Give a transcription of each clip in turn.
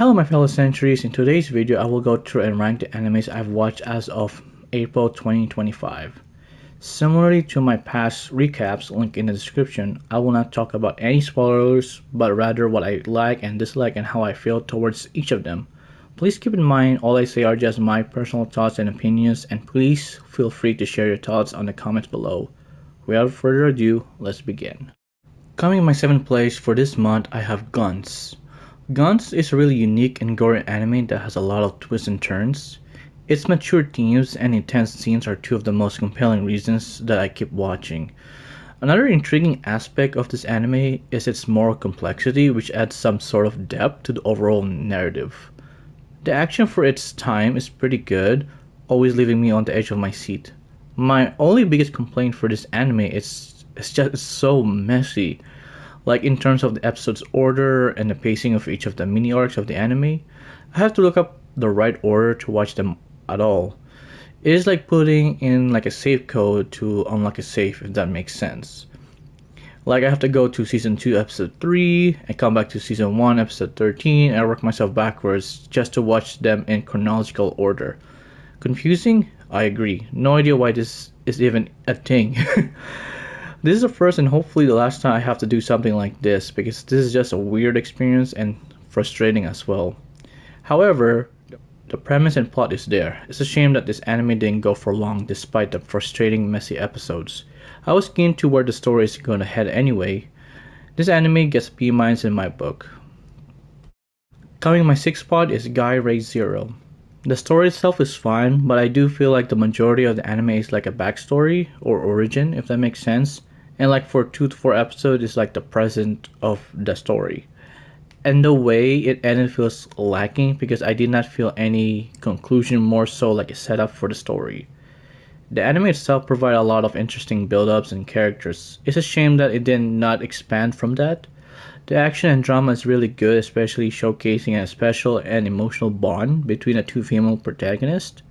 Hello my fellow centuries, in today's video I will go through and rank the animes I've watched as of April 2025. Similarly to my past recaps linked in the description, I will not talk about any spoilers, but rather what I like and dislike and how I feel towards each of them. Please keep in mind all I say are just my personal thoughts and opinions, and please feel free to share your thoughts on the comments below. Without further ado, let's begin. Coming in my 7th place for this month I have Gantz. Gantz is a really unique and gory anime that has a lot of twists and turns. Its mature themes and intense scenes are two of the most compelling reasons that I keep watching. Another intriguing aspect of this anime is its moral complexity, which adds some sort of depth to the overall narrative. The action for its time is pretty good, always leaving me on the edge of my seat. My only biggest complaint for this anime is it's so messy. Like in terms of the episode's order and the pacing of each of the mini arcs of the anime, I have to look up the right order to watch them at all. It is like putting in like a save code to unlock a safe, if that makes sense. Like I have to go to season 2 episode 3 and come back to season 1 episode 13 and work myself backwards just to watch them in chronological order. Confusing? I agree. No idea why this is even a thing. This is the first and hopefully the last time I have to do something like this, because this is just a weird experience and frustrating as well. However, the premise and plot is there. It's a shame that this anime didn't go for long despite the frustrating messy episodes. I was keen to where the story is going to head anyway. This anime gets B- in my book. Coming in my 6th spot is Ga-Rei-Zero. The story itself is fine, but I do feel like the majority of the anime is like a backstory or origin, if that makes sense. And like for 2 to 4 episodes is like the present of the story. And the way it ended feels lacking because I did not feel any conclusion, more so like a setup for the story. The anime itself provided a lot of interesting build-ups and characters. It's a shame that it did not expand from that. The action and drama is really good, especially showcasing a special and emotional bond between the two female protagonists.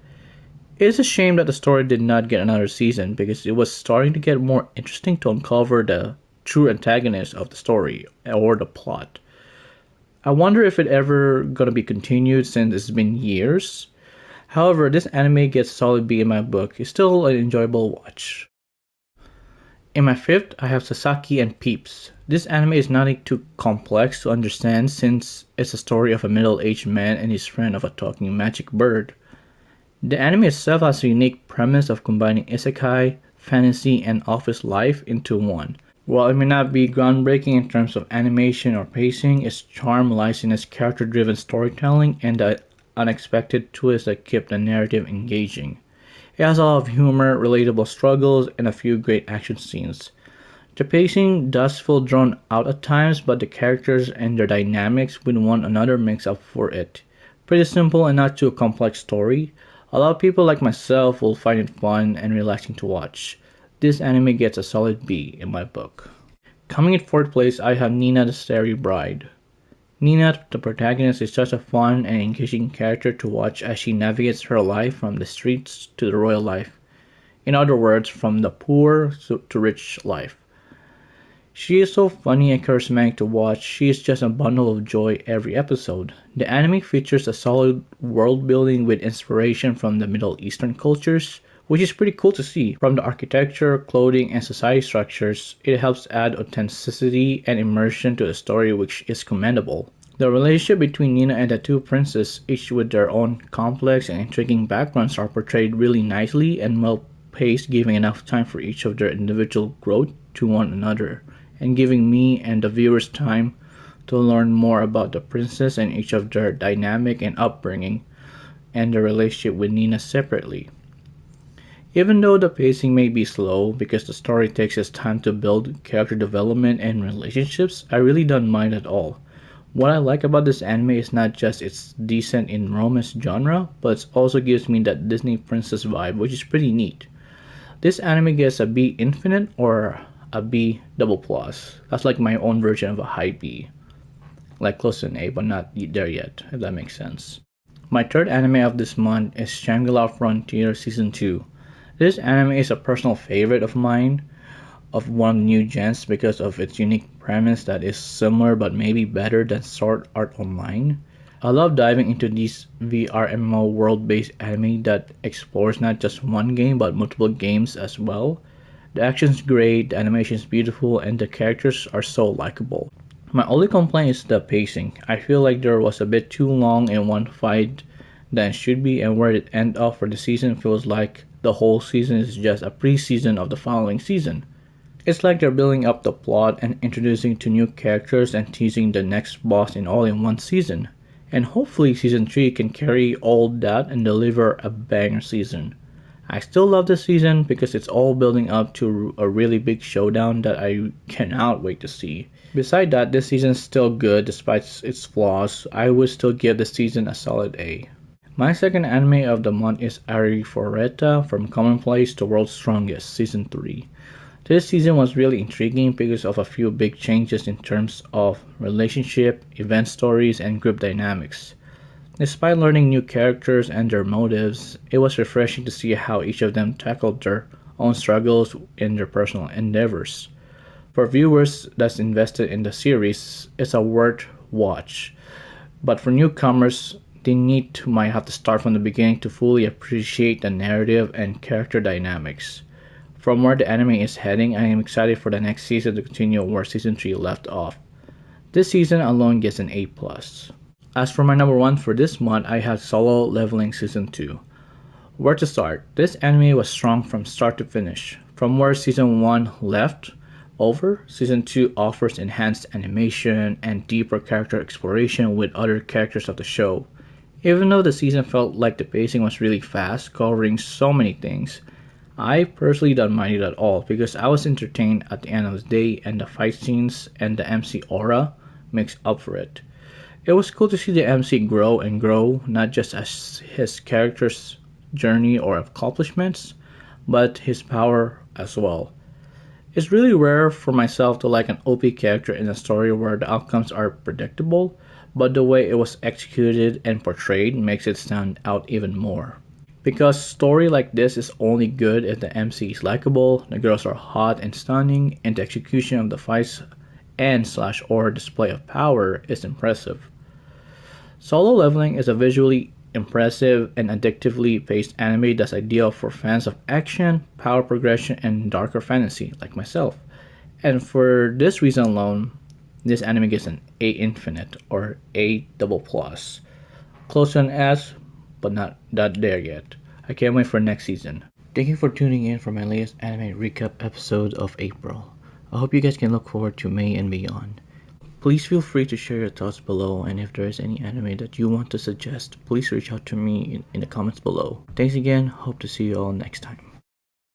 It is a shame that the story did not get another season because it was starting to get more interesting to uncover the true antagonist of the story or the plot. I wonder if it ever gonna be continued since it's been years. However, this anime gets solid B in my book. It's still an enjoyable watch. In my 5th, I have Sasaki and Peeps. This anime is not too complex to understand since it's a story of a middle-aged man and his friend of a talking magic bird. The anime itself has a unique premise of combining isekai, fantasy, and office life into one. While it may not be groundbreaking in terms of animation or pacing, its charm lies in its character-driven storytelling and the unexpected twists that keep the narrative engaging. It has a lot of humor, relatable struggles, and a few great action scenes. The pacing does feel drawn out at times, but the characters and their dynamics with one another makes up for it. Pretty simple and not too complex story. A lot of people like myself will find it fun and relaxing to watch. This anime gets a solid B in my book. Coming in 4th place, I have Nina the Starry Bride. Nina, the protagonist, is such a fun and engaging character to watch as she navigates her life from the streets to the royal life. In other words, from the poor to rich life. She is so funny and charismatic to watch. She is just a bundle of joy every episode. The anime features a solid world building with inspiration from the Middle Eastern cultures, which is pretty cool to see. From the architecture, clothing, and society structures, it helps add authenticity and immersion to the story, which is commendable. The relationship between Nina and the two princes, each with their own complex and intriguing backgrounds, are portrayed really nicely and well paced, giving enough time for each of their individual growth to one another, and giving me and the viewers time to learn more about the princess and each of their dynamic and upbringing, and the relationship with Nina separately. Even though the pacing may be slow because the story takes its time to build character development and relationships, I really don't mind at all. What I like about this anime is not just its decent in romance genre, but it also gives me that Disney princess vibe, which is pretty neat. This anime gets a B infinite or a B double plus. That's like my own version of a high B. Like close to an A, but not there yet, if that makes sense. My 3rd anime of this month is Shangri-La Frontier Season 2. This anime is a personal favorite of mine, of one of the new gens, because of its unique premise that is similar but maybe better than Sword Art Online. I love diving into these VR MMO world-based anime that explores not just one game but multiple games as well. The action's great, the animation's beautiful, and the characters are so likable. My only complaint is the pacing. I feel like there was a bit too long in one fight than it should be, and where it end up for the season feels like the whole season is just a pre-season of the following season. It's like they're building up the plot and introducing two new characters and teasing the next boss in all in one season. And hopefully season 3 can carry all that and deliver a banger season. I still love this season because it's all building up to a really big showdown that I cannot wait to see. Beside that, this season is still good despite its flaws. I would still give the season a solid A. My second anime of the month is Arifureta from Commonplace to World's Strongest Season 3. This season was really intriguing because of a few big changes in terms of relationship, event stories, and group dynamics. Despite learning new characters and their motives, it was refreshing to see how each of them tackled their own struggles in their personal endeavors. For viewers that's invested in the series, it's a worth watch. But for newcomers, they might have to start from the beginning to fully appreciate the narrative and character dynamics. From where the anime is heading, I am excited for the next season to continue where season 3 left off. This season alone gets an A+. As for my number 1 for this month, I had Solo Leveling Season 2. Where to start? This anime was strong from start to finish. From where season 1 left over, season 2 offers enhanced animation and deeper character exploration with other characters of the show. Even though the season felt like the pacing was really fast, covering so many things, I personally don't mind it at all because I was entertained at the end of the day and the fight scenes and the MC aura makes up for it. It was cool to see the MC grow and grow, not just as his character's journey or accomplishments, but his power as well. It's really rare for myself to like an OP character in a story where the outcomes are predictable, but the way it was executed and portrayed makes it stand out even more. Because story like this is only good if the MC is likable, the girls are hot and stunning, and the execution of the fights and slash or display of power is impressive. Solo Leveling is a visually impressive and addictively paced anime that's ideal for fans of action, power progression, and darker fantasy like myself. And for this reason alone, this anime gets an A infinite or A double plus. Close to an S, but not there yet. I can't wait for next season. Thank you for tuning in for my latest anime recap episode of April. I hope you guys can look forward to May and beyond. Please feel free to share your thoughts below, and if there is any anime that you want to suggest, please reach out to me in the comments below. Thanks again, hope to see you all next time.